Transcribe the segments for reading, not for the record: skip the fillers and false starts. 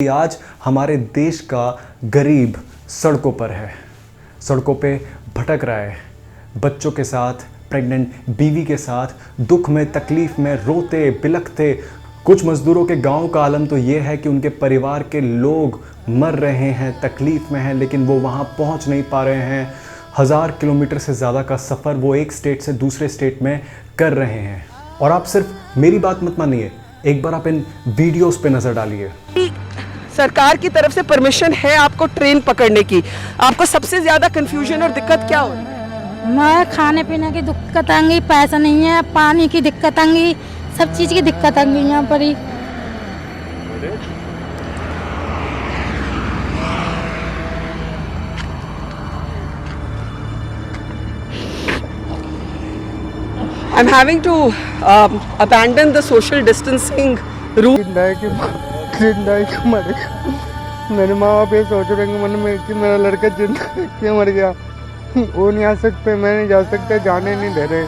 आज हमारे देश का गरीब सड़कों पर है, सड़कों पे भटक रहा है, बच्चों के साथ, प्रेग्नेंट बीवी के साथ, दुख में तकलीफ में रोते बिलखते। कुछ मज़दूरों के गांव का आलम तो ये है कि उनके परिवार के लोग मर रहे हैं, तकलीफ़ में हैं, लेकिन वो वहाँ पहुँच नहीं पा रहे हैं। 1000 किलोमीटर से ज़्यादा का सफ़र वो एक स्टेट से दूसरे स्टेट में कर रहे हैं। और आप सिर्फ मेरी बात मत मानिए, एक बार आप इन वीडियोस पे नज़र डालिए। सरकार की तरफ से परमिशन है आपको ट्रेन पकड़ने की, आपको सबसे ज्यादा कंफ्यूजन और दिक्कत क्या हो रही है? मैं खाने पीने की दिक्कत आएंगी, पैसा नहीं है, पानी की दिक्कत आएंगी, सब चीज़ की दिक्कत आएंगी यहाँ पर ही। I'm having to abandon the social distancing rule. मेरे माँ बाप ये सोच रहे हैं मन में कि मेरा लड़का जिंदा क्यों मर गया। वो नहीं आ सकते, मैं नहीं जा सकता, जाने नहीं दे रहे।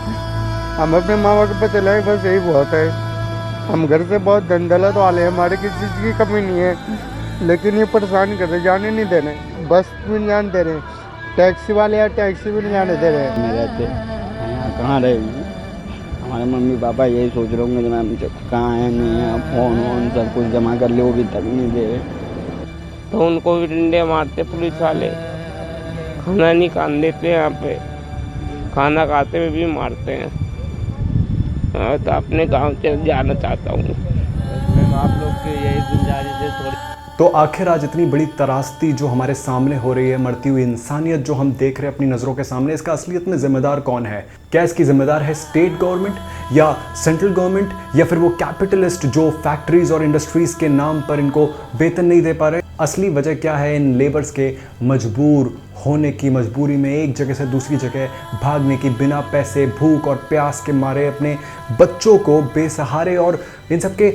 हम अपने माँ बाप पे चलाए, बस यही बहुत है। हम घर से बहुत धन दौलत वाले हैं, हमारे किसी चीज़ की कमी नहीं है, लेकिन ये परेशान कर रहे, जाने नहीं दे रहे। बस भी नहीं जाने दे रहे, टैक्सी वाले यार टैक्सी भी नहीं जाने दे रहे। मैं रहते यहाँ कहाँ रहेंगे, हमारे मम्मी पापा यही सोच रहे होंगे मैम कहाँ है, नहीं है, फ़ोन वोन सब कुछ जमा कर ले, वो भी तक नहीं दे रहे। तो उनको भी डंडे मारते पुलिस वाले, खाना नहीं खाने देते, यहाँ पे खाना खाते हुए भी मारते हैं। तो अपने गांव चल जाना चाहता हूँ। आप लोग के यही गुजारिश है थोड़ी। तो आखिर आज इतनी बड़ी त्रासदी जो हमारे सामने हो रही है, मरती हुई इंसानियत जो हम देख रहे हैं अपनी नज़रों के सामने, इसका असलियत में जिम्मेदार कौन है? क्या इसकी जिम्मेदार है स्टेट गवर्नमेंट या सेंट्रल गवर्नमेंट, या फिर वो कैपिटलिस्ट जो फैक्ट्रीज और इंडस्ट्रीज के नाम पर इनको वेतन नहीं दे पा रहे? असली वजह क्या है इन लेबर्स के मजबूर होने की, मजबूरी में एक जगह से दूसरी जगह भागने की, बिना पैसे, भूख और प्यास के मारे अपने बच्चों को बेसहारे। और इन सब की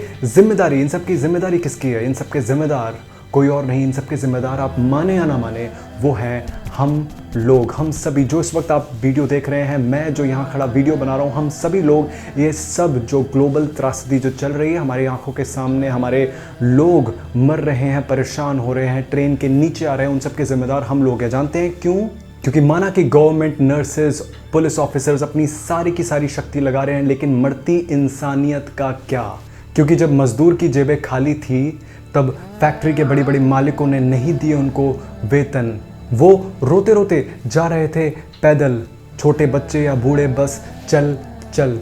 जिम्मेदारी किसकी है? इन सब के जिम्मेदार कोई और नहीं, इन सब के जिम्मेदार आप माने या ना माने वो हैं हम लोग, हम सभी जो इस वक्त आप वीडियो देख रहे हैं, मैं जो यहाँ खड़ा वीडियो बना रहा हूँ, हम सभी लोग, ये सब जो ग्लोबल त्रासदी जो चल रही है हमारी आंखों के सामने, हमारे लोग मर रहे हैं, परेशान हो रहे हैं, ट्रेन के नीचे आ रहे हैं, उन सब के जिम्मेदार हम लोग हैं। जानते हैं क्यों? क्योंकि माना कि गवर्नमेंट, नर्सेज, पुलिस ऑफिसर्स अपनी सारी की सारी शक्ति लगा रहे हैं, लेकिन मरती इंसानियत का क्या? क्योंकि जब मजदूर की जेबें खाली थी तब फैक्ट्री के बड़ी बड़ी मालिकों ने नहीं दिए उनको वेतन, वो रोते रोते जा रहे थे पैदल, छोटे बच्चे या बूढ़े बस चल चल।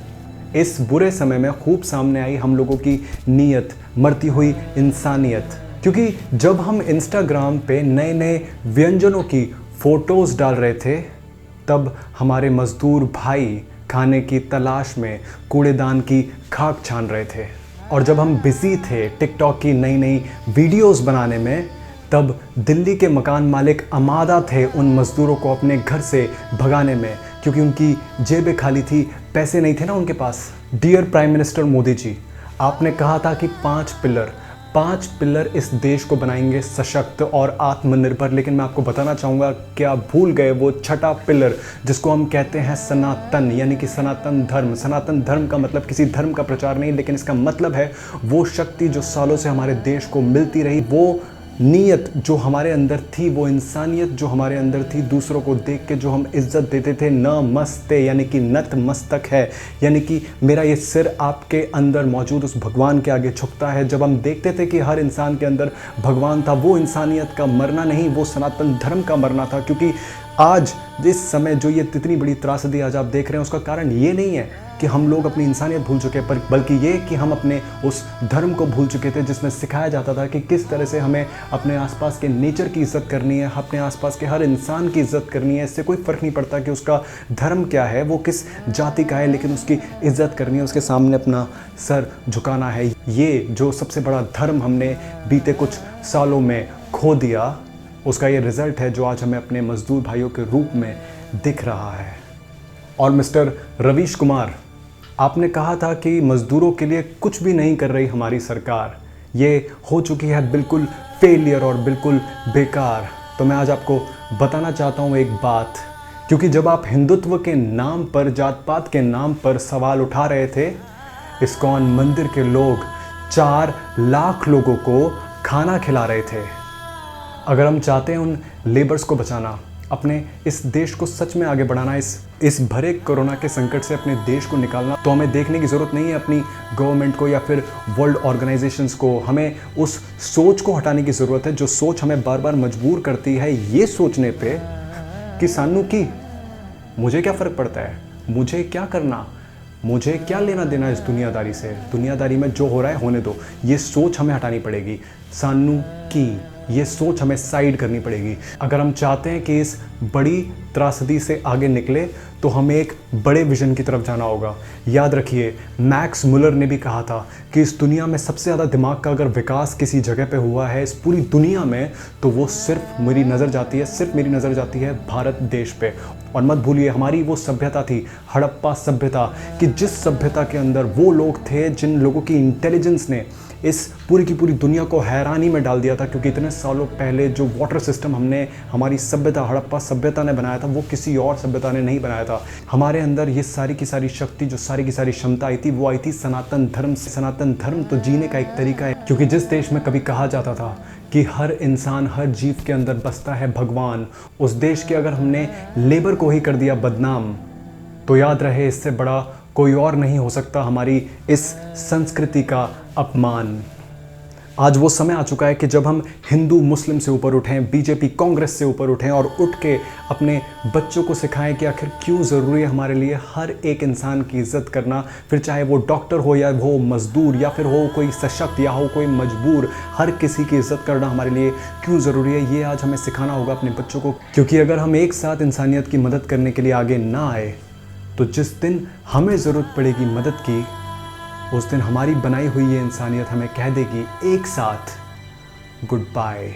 इस बुरे समय में खूब सामने आई हम लोगों की नीयत, मरती हुई इंसानियत। क्योंकि जब हम इंस्टाग्राम पे नए नए व्यंजनों की फ़ोटोज़ डाल रहे थे, तब हमारे मज़दूर भाई खाने की तलाश में कूड़ेदान की खाक छान रहे थे। और जब हम बिज़ी थे टिकटॉक की नई नई वीडियोस बनाने में, तब दिल्ली के मकान मालिक आमादा थे उन मज़दूरों को अपने घर से भगाने में, क्योंकि उनकी जेबें खाली थी, पैसे नहीं थे ना उनके पास। Dear prime minister Modi ji, आपने कहा था कि 5 पिलर इस देश को बनाएंगे सशक्त और आत्मनिर्भर, लेकिन मैं आपको बताना चाहूँगा क्या भूल गए वो छठा पिलर जिसको हम कहते हैं सनातन, यानी कि सनातन धर्म। सनातन धर्म का मतलब किसी धर्म का प्रचार नहीं, लेकिन इसका मतलब है वो शक्ति जो सालों से हमारे देश को मिलती रही, वो नीयत जो हमारे अंदर थी, वो इंसानियत जो हमारे अंदर थी, दूसरों को देख के जो हम इज्जत देते थे। नमस्ते, यानी कि नत मस्तक है, यानी कि मेरा ये सिर आपके अंदर मौजूद उस भगवान के आगे झुकता है। जब हम देखते थे कि हर इंसान के अंदर भगवान था, वो इंसानियत का मरना नहीं, वो सनातन धर्म का मरना था। क्योंकि आज जिस समय जो ये इतनी बड़ी त्रासदी आज आप देख रहे हैं, उसका कारण ये नहीं है कि हम लोग अपनी इंसानियत भूल चुके हैं, बल्कि ये कि हम अपने उस धर्म को भूल चुके थे जिसमें सिखाया जाता था कि किस तरह से हमें अपने आसपास के नेचर की इज़्ज़त करनी है, अपने आसपास के हर इंसान की इज़्ज़त करनी है। इससे कोई फ़र्क नहीं पड़ता कि उसका धर्म क्या है, वो किस जाति का है, लेकिन उसकी इज़्ज़त करनी है, उसके सामने अपना सर झुकाना है। ये जो सबसे बड़ा धर्म हमने बीते कुछ सालों में खो दिया, उसका ये रिज़ल्ट है जो आज हमें अपने मज़दूर भाइयों के रूप में दिख रहा है। और मिस्टर रवीश कुमार, आपने कहा था कि मज़दूरों के लिए कुछ भी नहीं कर रही हमारी सरकार, ये हो चुकी है बिल्कुल फेलियर और बिल्कुल बेकार। तो मैं आज आपको बताना चाहता हूँ एक बात, क्योंकि जब आप हिंदुत्व के नाम पर, जात पात के नाम पर सवाल उठा रहे थे, इस्कॉन मंदिर के लोग 4 लाख लोगों को खाना खिला रहे थे। अगर हम चाहते हैं उन लेबर्स को बचाना, अपने इस देश को सच में आगे बढ़ाना, इस भरे कोरोना के संकट से अपने देश को निकालना, तो हमें देखने की ज़रूरत नहीं है अपनी गवर्नमेंट को या फिर वर्ल्ड ऑर्गेनाइजेशंस को। हमें उस सोच को हटाने की ज़रूरत है जो सोच हमें बार बार मजबूर करती है ये सोचने पे कि सानू की मुझे क्या फ़र्क पड़ता है, मुझे क्या करना, मुझे क्या लेना देना इस दुनियादारी से, दुनियादारी में जो हो रहा है होने दो। ये सोच हमें हटानी पड़ेगी। सानू की ये सोच हमें साइड करनी पड़ेगी। अगर हम चाहते हैं कि इस बड़ी त्रासदी से आगे निकले तो हमें एक बड़े विजन की तरफ जाना होगा। याद रखिए, मैक्स मुलर ने भी कहा था कि इस दुनिया में सबसे ज़्यादा दिमाग का अगर विकास किसी जगह पे हुआ है इस पूरी दुनिया में, तो वो सिर्फ मेरी नज़र जाती है भारत देश पे। और मत भूलिए, हमारी वो सभ्यता थी, हड़प्पा सभ्यता, कि जिस सभ्यता के अंदर वो लोग थे जिन लोगों की इंटेलिजेंस ने इस पूरी की पूरी दुनिया को हैरानी में डाल दिया था। क्योंकि इतने सालों पहले जो वाटर सिस्टम हमने, हमारी सभ्यता, हड़प्पा सभ्यता ने बनाया था, वो किसी और सभ्यता ने नहीं बनाया था। हमारे अंदर ये सारी की सारी शक्ति, जो सारी की सारी क्षमता आई थी, वो आई थी सनातन धर्म से। सनातन धर्म तो जीने का एक तरीका है। क्योंकि जिस देश में कभी कहा जाता था कि हर इंसान, हर जीव के अंदर बसता है भगवान, उस देश के अगर हमने लेबर को ही कर दिया बदनाम, तो याद रहे इससे बड़ा कोई और नहीं हो सकता हमारी इस संस्कृति का अपमान। आज वो समय आ चुका है कि जब हम हिंदू मुस्लिम से ऊपर उठें, बीजेपी कांग्रेस से ऊपर उठें और उठ के अपने बच्चों को सिखाएं कि आखिर क्यों ज़रूरी है हमारे लिए हर एक इंसान की इज्जत करना। फिर चाहे वो डॉक्टर हो या वो मज़दूर या फिर हो कोई सशक्त या हो कोई मजबूर, हर किसी की इज्जत करना हमारे लिए क्यों ज़रूरी है, ये आज हमें सिखाना होगा अपने बच्चों को। क्योंकि अगर हम एक साथ इंसानियत की मदद करने के लिए आगे ना आए, तो जिस दिन हमें ज़रूरत पड़ेगी मदद की, उस दिन हमारी बनाई हुई ये इंसानियत हमें कह देगी एक साथ गुड बाय।